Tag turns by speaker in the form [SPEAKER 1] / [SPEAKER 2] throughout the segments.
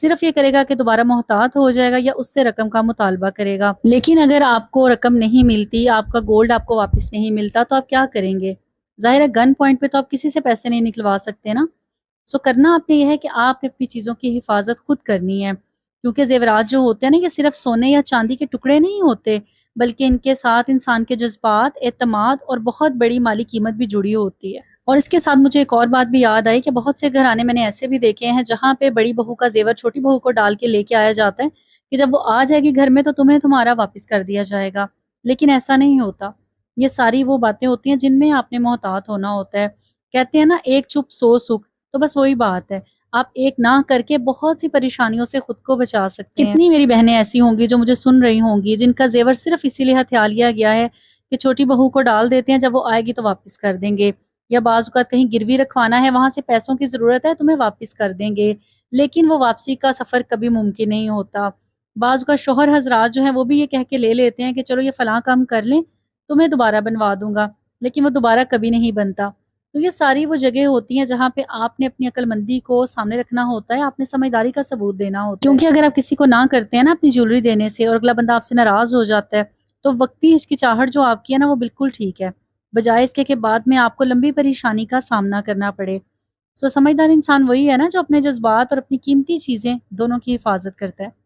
[SPEAKER 1] صرف یہ کرے گا کہ دوبارہ محتاط ہو جائے گا یا اس سے رقم کا مطالبہ کرے گا۔ لیکن اگر آپ کو رقم نہیں ملتی، آپ کا گولڈ آپ کو واپس نہیں ملتا، تو آپ کیا کریں گے؟ ظاہر ہے گن پوائنٹ پہ تو آپ کسی سے پیسے نہیں نکلوا سکتے نا۔ سو کرنا آپ نے یہ ہے کہ آپ نے اپنی چیزوں کی حفاظت خود کرنی ہے، کیونکہ زیورات جو ہوتے ہیں نا، یہ صرف سونے یا چاندی کے ٹکڑے نہیں ہوتے، بلکہ ان کے ساتھ انسان کے جذبات، اعتماد اور بہت بڑی مالی قیمت بھی جڑی ہوتی ہے۔ اور اس کے ساتھ مجھے ایک اور بات بھی یاد آئی کہ بہت سے گھرانے میں نے ایسے بھی دیکھے ہیں جہاں پہ بڑی بہو کا زیور چھوٹی بہو کو ڈال کے لے کے آیا جاتا ہے کہ جب وہ آ جائے گی گھر میں تو تمہیں تمہارا واپس کر دیا جائے گا، لیکن ایسا نہیں ہوتا۔ یہ ساری وہ باتیں ہوتی ہیں جن میں آپ نے محتاط ہونا ہوتا ہے۔ کہتے ہیں نا، ایک چپ سو سکھ، تو بس وہی بات ہے۔ آپ ایک نہ کر کے بہت سی پریشانیوں سے خود کو بچا سکتے ہیں۔ کتنی میری بہنیں ایسی ہوں گی جو مجھے سن رہی ہوں گی جن کا زیور صرف اسی لیے ہتھیا لیا گیا ہے کہ چھوٹی بہو کو ڈال دیتے ہیں، جب وہ آئے گی تو واپس کر دیں گے، یا بعض اوقات کہیں گروی رکھوانا ہے، وہاں سے پیسوں کی ضرورت ہے، تمہیں واپس کر دیں گے، لیکن وہ واپسی کا سفر کبھی ممکن نہیں ہوتا۔ بعض اوقات شوہر حضرات جو ہیں وہ بھی یہ کہہ کے لے لیتے ہیں کہ چلو یہ فلاں کام کر لیں، تمہیں دوبارہ بنوا دوں گا، لیکن وہ دوبارہ کبھی نہیں بنتا۔ تو یہ ساری وہ جگہ ہوتی ہیں جہاں پہ آپ نے اپنی عقل مندی کو سامنے رکھنا ہوتا ہے، آپ نے سمجھداری کا ثبوت دینا ہوتا ہے، کیونکہ اگر آپ کسی کو نہ کرتے ہیں نا اپنی جیولری دینے سے اور اگلا بندہ آپ سے ناراض ہو جاتا ہے، تو وقتی ہچکچاہٹ جو آپ کی ہے نا وہ بالکل ٹھیک ہے، بجائے اس کے کہ بعد میں آپ کو لمبی پریشانی کا سامنا کرنا پڑے۔ سو سمجھدار انسان وہی ہے نا جو اپنے جذبات اور اپنی قیمتی چیزیں دونوں کی حفاظت کرتا ہے۔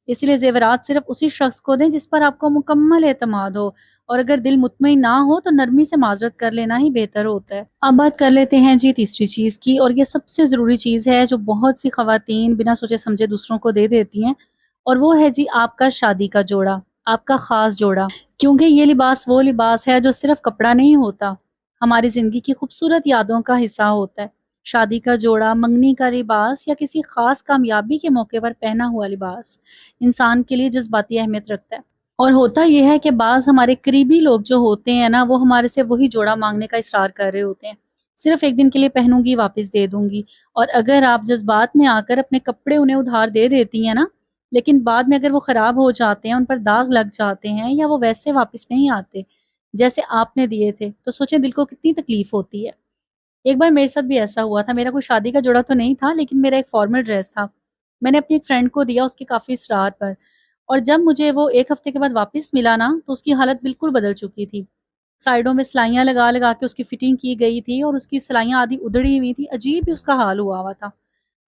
[SPEAKER 1] اس لیے زیورات صرف اسی شخص کو دیں جس پر آپ کو مکمل اعتماد ہو، اور اگر دل مطمئن نہ ہو تو نرمی سے معذرت کر لینا ہی بہتر ہوتا ہے۔ اب بات کر لیتے ہیں جی تیسری چیز کی، اور یہ سب سے ضروری چیز ہے جو بہت سی خواتین بنا سوچے سمجھے دوسروں کو دے دیتی ہیں، اور وہ ہے جی آپ کا شادی کا جوڑا، آپ کا خاص جوڑا۔ کیونکہ یہ لباس وہ لباس ہے جو صرف کپڑا نہیں ہوتا، ہماری زندگی کی خوبصورت یادوں کا حصہ ہوتا ہے۔ شادی کا جوڑا، منگنی کا لباس یا کسی خاص کامیابی کے موقع پر پہنا ہوا لباس انسان کے لیے جذباتی اہمیت رکھتا ہے۔ اور ہوتا یہ ہے کہ بعض ہمارے قریبی لوگ جو ہوتے ہیں نا، وہ ہمارے سے وہی جوڑا مانگنے کا اصرار کر رہے ہوتے ہیں، صرف ایک دن کے لیے پہنوں گی واپس دے دوں گی۔ اور اگر آپ جذبات میں آ کر اپنے کپڑے انہیں ادھار دے دیتی ہیں نا، لیکن بعد میں اگر وہ خراب ہو جاتے ہیں، ان پر داغ لگ جاتے ہیں، یا وہ ویسے واپس نہیں آتے جیسے آپ نے دیے تھے، تو سوچیں دل کو کتنی تکلیف ہوتی ہے۔ ایک بار میرے ساتھ بھی ایسا ہوا تھا، میرا کوئی شادی کا جوڑا تو نہیں تھا، لیکن میرا ایک فارمل ڈریس تھا، میں نے اپنی ایک فرینڈ کو دیا اس کے کافی اصرار پر، اور جب مجھے وہ ایک ہفتے کے بعد واپس ملا نا، تو اس کی حالت بالکل بدل چکی تھی۔ سائڈوں میں سلائیاں لگا لگا کے اس کی فٹنگ کی گئی تھی، اور اس کی سلائیاں آدھی ادھڑی ہوئی تھی، عجیب ہی اس کا حال ہوا تھا،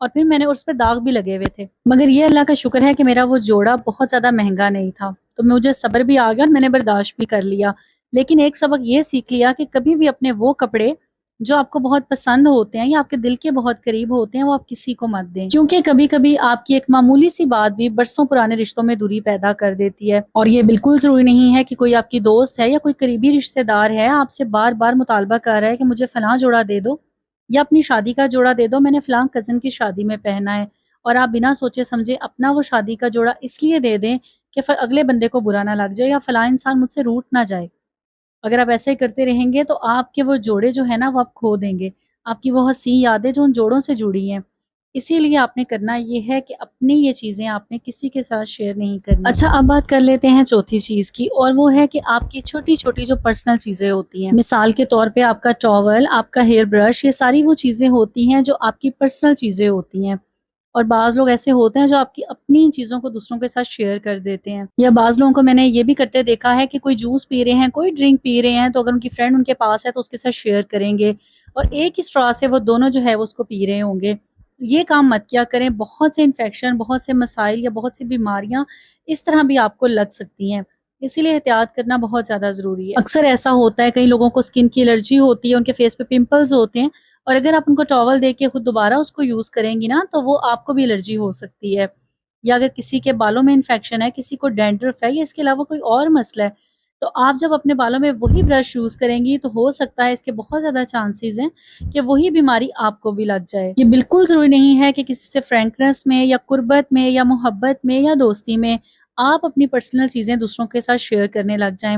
[SPEAKER 1] اور پھر میں نے اس پہ داغ بھی لگے ہوئے تھے۔ مگر یہ اللہ کا شکر ہے کہ میرا وہ جوڑا بہت زیادہ مہنگا نہیں تھا، تو مجھے صبر بھی آ گیا اور میں نے برداشت بھی کر لیا۔ لیکن ایک سبق یہ سیکھ لیا کہ کبھی بھی اپنے وہ کپڑے جو آپ کو بہت پسند ہوتے ہیں یا آپ کے دل کے بہت قریب ہوتے ہیں، وہ آپ کسی کو مت دیں، کیونکہ کبھی کبھی آپ کی ایک معمولی سی بات بھی برسوں پرانے رشتوں میں دوری پیدا کر دیتی ہے۔ اور یہ بالکل ضروری نہیں ہے کہ کوئی آپ کی دوست ہے یا کوئی قریبی رشتہ دار ہے آپ سے بار بار مطالبہ کر رہا ہے کہ مجھے فلاں جوڑا دے دو یا اپنی شادی کا جوڑا دے دو، میں نے فلاں کزن کی شادی میں پہنا ہے، اور آپ بنا سوچے سمجھے اپنا وہ شادی کا جوڑا اس لیے دے دیں کہ اگلے بندے کو برا نہ لگ جائے یا فلاں انسان مجھ سے روٹھ نہ جائے۔ اگر آپ ایسے ہی کرتے رہیں گے تو آپ کے وہ جوڑے جو ہے نا وہ آپ کھو دیں گے، آپ کی وہ حسین یادیں جو ان جوڑوں سے جڑی ہیں۔ اسی لیے آپ نے کرنا یہ ہے کہ اپنی یہ چیزیں آپ نے کسی کے ساتھ شیئر نہیں کرنی۔ اچھا، اب بات کر لیتے ہیں چوتھی چیز کی، اور وہ ہے کہ آپ کی چھوٹی چھوٹی جو پرسنل چیزیں ہوتی ہیں، مثال کے طور پہ آپ کا ٹاول، آپ کا ہیئر برش، یہ ساری وہ چیزیں ہوتی ہیں جو آپ کی پرسنل چیزیں ہوتی ہیں۔ اور بعض لوگ ایسے ہوتے ہیں جو آپ کی اپنی چیزوں کو دوسروں کے ساتھ شیئر کر دیتے ہیں، یا بعض لوگوں کو میں نے یہ بھی کرتے دیکھا ہے کہ کوئی جوس پی رہے ہیں، کوئی ڈرنک پی رہے ہیں، تو اگر ان کی فرینڈ ان کے پاس ہے تو اس کے ساتھ شیئر کریں گے، اور ایک ہی اسٹرا سے وہ دونوں جو ہے وہ اس کو پی رہے ہوں گے۔ یہ کام مت کیا کریں، بہت سے انفیکشن، بہت سے مسائل یا بہت سی بیماریاں اس طرح بھی آپ کو لگ سکتی ہیں، اسی لیے احتیاط کرنا بہت زیادہ ضروری ہے۔ اکثر ایسا ہوتا ہے کئی لوگوں کو اسکن کی الرجی ہوتی ہے، ان کے فیس پہ پمپلز ہوتے ہیں، اور اگر آپ ان کو ٹاول دے کے خود دوبارہ اس کو یوز کریں گی نا تو وہ آپ کو بھی الرجی ہو سکتی ہے، یا اگر کسی کے بالوں میں انفیکشن ہے، کسی کو ڈینڈرف ہے، یا اس کے علاوہ کوئی اور مسئلہ ہے، تو آپ جب اپنے بالوں میں وہی برش یوز کریں گی تو ہو سکتا ہے اس کے بہت زیادہ چانسز ہیں کہ وہی بیماری آپ کو بھی لگ جائے۔ یہ بالکل ضروری نہیں ہے کہ کسی سے فرینکنس میں یا قربت میں یا محبت میں یا دوستی میں آپ اپنی پرسنل چیزیں دوسروں کے ساتھ شیئر کرنے لگ جائیں۔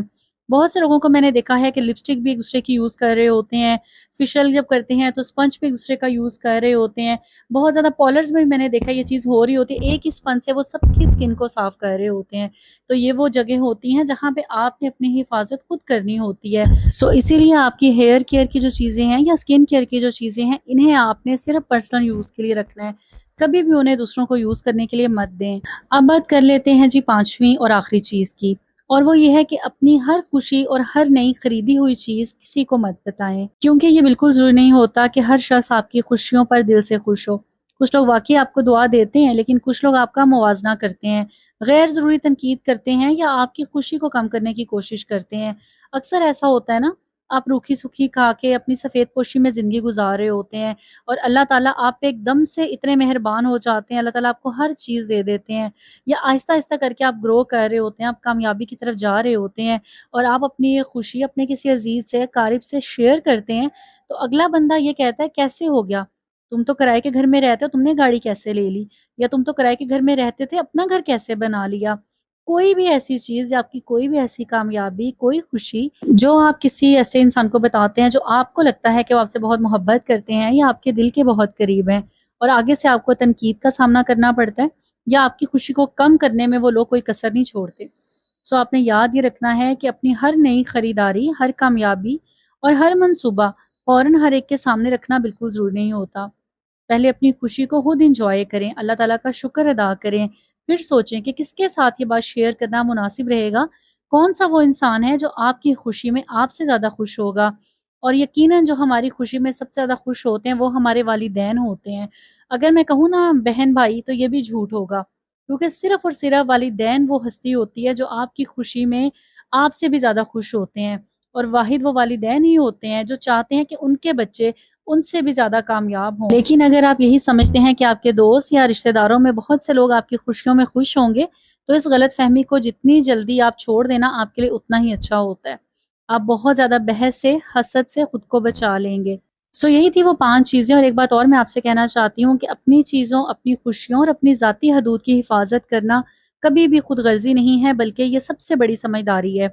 [SPEAKER 1] بہت سے لوگوں کو میں نے دیکھا ہے کہ لپسٹک بھی ایک دوسرے کی یوز کر رہے ہوتے ہیں، فیشل جب کرتے ہیں تو اسپنج بھی ایک دوسرے کا یوز کر رہے ہوتے ہیں، بہت زیادہ پالرز میں بھی میں نے دیکھا یہ چیز ہو رہی ہوتی ہے، ایک ہی اسپنج سے وہ سب کی اسکن کو صاف کر رہے ہوتے ہیں۔ تو یہ وہ جگہ ہوتی ہیں جہاں پہ آپ نے اپنی حفاظت خود کرنی ہوتی ہے۔ سو اسی لیے آپ کی ہیئر کیئر کی جو چیزیں ہیں یا اسکن کیئر کی جو چیزیں ہیں، انہیں آپ نے صرف پرسنل یوز کے لیے رکھنا ہے، کبھی بھی انہیں دوسروں کو یوز کرنے کے لیے مت دیں۔ اب بات کر لیتے ہیں جی پانچویں اور آخری چیز کی، اور وہ یہ ہے کہ اپنی ہر خوشی اور ہر نئی خریدی ہوئی چیز کسی کو مت بتائیں، کیونکہ یہ بالکل ضروری نہیں ہوتا کہ ہر شخص آپ کی خوشیوں پر دل سے خوش ہو۔ کچھ لوگ واقعی آپ کو دعا دیتے ہیں، لیکن کچھ لوگ آپ کا موازنہ کرتے ہیں، غیر ضروری تنقید کرتے ہیں یا آپ کی خوشی کو کم کرنے کی کوشش کرتے ہیں۔ اکثر ایسا ہوتا ہے نا، آپ روکھی سکھی کھا کے اپنی سفید پوشی میں زندگی گزار رہے ہوتے ہیں، اور اللہ تعالیٰ آپ پہ ایک دم سے اتنے مہربان ہو جاتے ہیں، اللہ تعالیٰ آپ کو ہر چیز دے دیتے ہیں، یا آہستہ آہستہ کر کے آپ گرو کر رہے ہوتے ہیں، آپ کامیابی کی طرف جا رہے ہوتے ہیں، اور آپ اپنی یہ خوشی اپنے کسی عزیز سے، قارب سے شیئر کرتے ہیں، تو اگلا بندہ یہ کہتا ہے کیسے ہو گیا، تم تو کرائے کے گھر میں رہتے ہو، تم نے گاڑی کیسے لے لی، یا تم تو کرائے کے گھر میں رہتے تھے، اپنا گھر کیسے بنا لیا۔ کوئی بھی ایسی چیز یا آپ کی کوئی بھی ایسی کامیابی، کوئی خوشی جو آپ کسی ایسے انسان کو بتاتے ہیں جو آپ کو لگتا ہے کہ وہ آپ سے بہت محبت کرتے ہیں یا آپ کے دل کے بہت قریب ہیں، اور آگے سے آپ کو تنقید کا سامنا کرنا پڑتا ہے، یا آپ کی خوشی کو کم کرنے میں وہ لوگ کوئی کسر نہیں چھوڑتے۔ سو آپ نے یاد یہ رکھنا ہے کہ اپنی ہر نئی خریداری، ہر کامیابی اور ہر منصوبہ فوراً ہر ایک کے سامنے رکھنا بالکل ضروری نہیں ہوتا۔ پہلے اپنی خوشی کو خود انجوائے کریں، اللہ تعالیٰ کا شکر ادا کریں، پھر سوچیں کہ کس کے ساتھ یہ بات شیئر کرنا مناسب رہے گا، کون سا وہ انسان ہے جو آپ کی خوشی میں آپ سے زیادہ خوش ہوگا۔ اور یقیناً جو ہماری خوشی میں سب سے زیادہ خوش ہوتے ہیں وہ ہمارے والدین ہوتے ہیں۔ اگر میں کہوں نا بہن بھائی، تو یہ بھی جھوٹ ہوگا، کیونکہ صرف اور صرف والدین وہ ہستی ہوتی ہے جو آپ کی خوشی میں آپ سے بھی زیادہ خوش ہوتے ہیں، اور واحد وہ والدین ہی ہوتے ہیں جو چاہتے ہیں کہ ان کے بچے ان سے بھی زیادہ کامیاب ہوں۔ لیکن اگر آپ یہی سمجھتے ہیں کہ آپ کے دوست یا رشتہ داروں میں بہت سے لوگ آپ کی خوشیوں میں خوش ہوں گے، تو اس غلط فہمی کو جتنی جلدی آپ چھوڑ دینا آپ کے لیے اتنا ہی اچھا ہوتا ہے۔ آپ بہت زیادہ بحث سے، حسد سے خود کو بچا لیں گے۔ سو یہی تھی وہ 5 چیزیں، اور ایک بات اور میں آپ سے کہنا چاہتی ہوں کہ اپنی چیزوں، اپنی خوشیوں اور اپنی ذاتی حدود کی حفاظت کرنا کبھی بھی خود غرضی نہیں ہے، بلکہ یہ سب سے بڑی سمجھداری ہے۔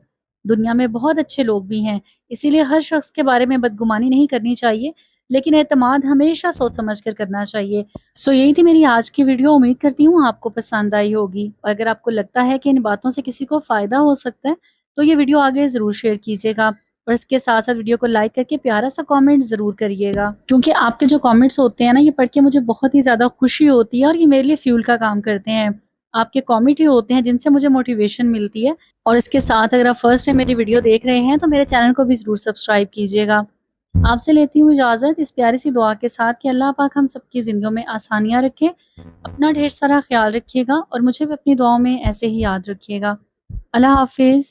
[SPEAKER 1] دنیا میں بہت اچھے لوگ بھی ہیں، اسی لیے ہر شخص کے بارے میں بدگمانی نہیں کرنی چاہیے، لیکن اعتماد ہمیشہ سوچ سمجھ کر کرنا چاہیے۔ سو یہی تھی میری آج کی ویڈیو، امید کرتی ہوں آپ کو پسند آئی ہوگی، اور اگر آپ کو لگتا ہے کہ ان باتوں سے کسی کو فائدہ ہو سکتا ہے تو یہ ویڈیو آگے ضرور شیئر کیجیے گا، اور اس کے ساتھ ساتھ ویڈیو کو لائک کر کے پیارا سا کامنٹ ضرور کریے گا، کیونکہ آپ کے جو کامنٹس ہوتے ہیں نا، یہ پڑھ کے مجھے بہت ہی زیادہ خوشی ہوتی ہے، اور یہ میرے لیے فیول کا کام کرتے ہیں۔ آپ کے کامنٹ ہی ہوتے ہیں جن سے مجھے موٹیویشن ملتی ہے۔ اور اس کے ساتھ اگر آپ فرسٹ ٹائم میری ویڈیو دیکھ رہے ہیں تو میرے چینل کو بھی ضرور سبسکرائب کیجیے گا۔ آپ سے لیتی ہوں اجازت اس پیاری سی دعا کے ساتھ کہ اللہ پاک ہم سب کی زندگیوں میں آسانیاں رکھے، اپنا ڈھیر سارا خیال رکھیے گا، اور مجھے بھی اپنی دعاؤں میں ایسے ہی یاد رکھیے گا۔ اللہ حافظ۔